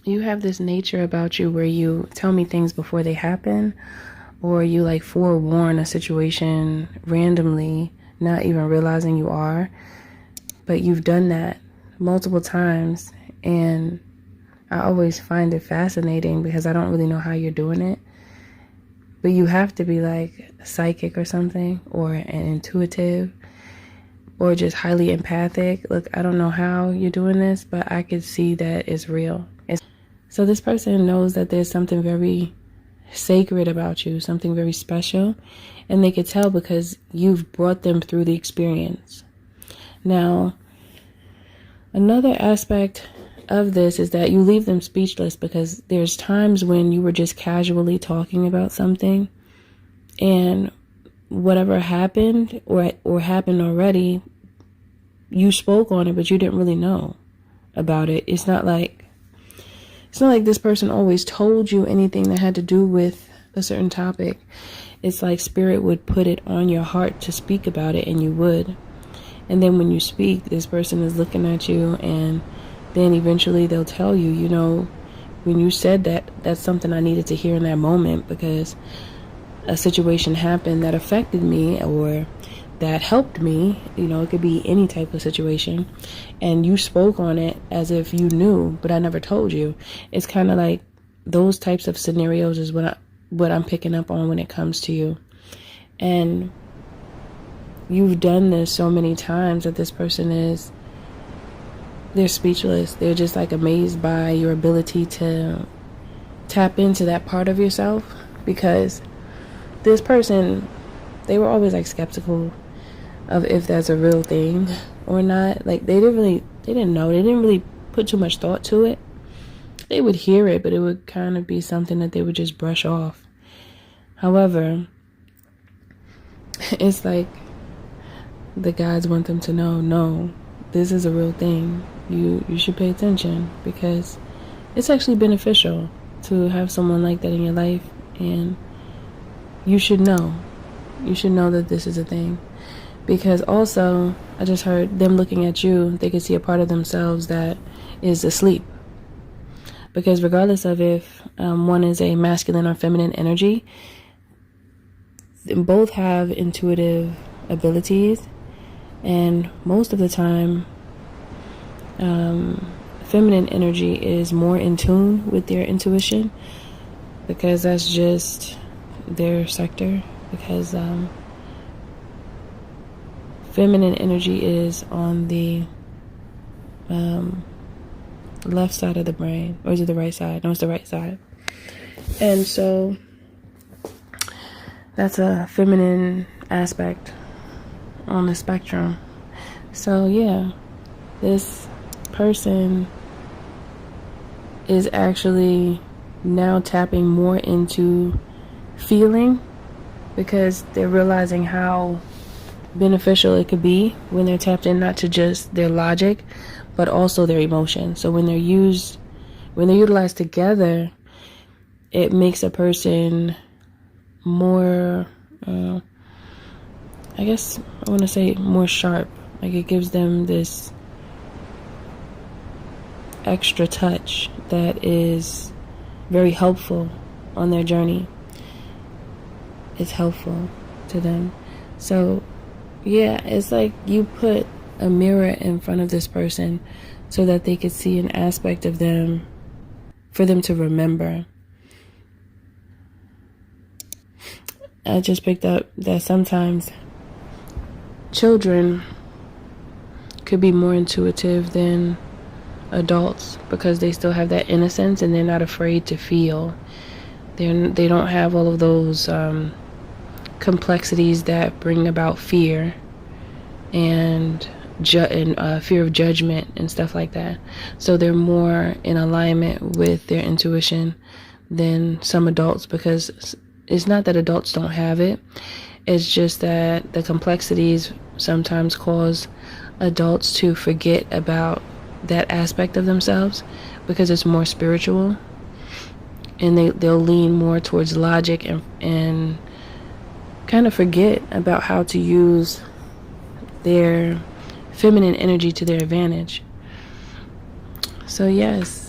you have this nature about you where you tell me things before they happen, or you like forewarn a situation randomly, not even realizing you are. But you've done that multiple times, and I always find it fascinating because I don't really know how you're doing it. But you have to be like psychic or something, or an intuitive, or just highly empathic. Look, I don't know how you're doing this, but I could see that it's real. So this person knows that there's something very sacred about you, something very special, and they could tell because you've brought them through the experience. Now, another aspect of this is that you leave them speechless because there's times when you were just casually talking about something, and whatever happened or happened already, you spoke on it, but you didn't really know about it. It's not like this person always told you anything that had to do with a certain topic. It's like spirit would put it on your heart to speak about it, and you would. And then when you speak, this person is looking at you, and then eventually they'll tell you, you know, when you said that, that's something I needed to hear in that moment because a situation happened that affected me or that helped me. You know, it could be any type of situation, and you spoke on it as if you knew, but I never told you. It's kind of like those types of scenarios is what I'm picking up on when it comes to you. And you've done this so many times that this person they're speechless. They're just like amazed by your ability to tap into that part of yourself, because this person, they were always like skeptical of if that's a real thing or not. Like they didn't know. They didn't really put too much thought to it. They would hear it, but it would kind of be something that they would just brush off. However, it's like the guides want them to know, no, this is a real thing. You should pay attention because it's actually beneficial to have someone like that in your life, and you should know. You should know that this is a thing. Because also, I just heard them looking at you, they could see a part of themselves that is asleep. Because regardless of if one is a masculine or feminine energy, both have intuitive abilities. And most of the time, feminine energy is more in tune with their intuition because that's just their sector. Because feminine energy is on the left side of the brain, or is it the right side? No, it's the right side. And so that's a feminine aspect on the spectrum. So yeah, this person is actually now tapping more into feeling because they're realizing how beneficial it could be when they're tapped in, not to just their logic but also their emotion. So when they're utilized together, it makes a person more I guess I want to say more sharp. Like it gives them this extra touch that is very helpful on their journey. It's helpful to them. So yeah, it's like you put a mirror in front of this person so that they could see an aspect of them for them to remember. I just picked up that sometimes children could be more intuitive than adults because they still have that innocence and they're not afraid to feel. They don't have all of those complexities that bring about fear and fear of judgment and stuff like that. So they're more in alignment with their intuition than some adults, because it's not that adults don't have it. It's just that the complexities sometimes cause adults to forget about that aspect of themselves because it's more spiritual, and they'll lean more towards logic and kind of forget about how to use their feminine energy to their advantage. So yes,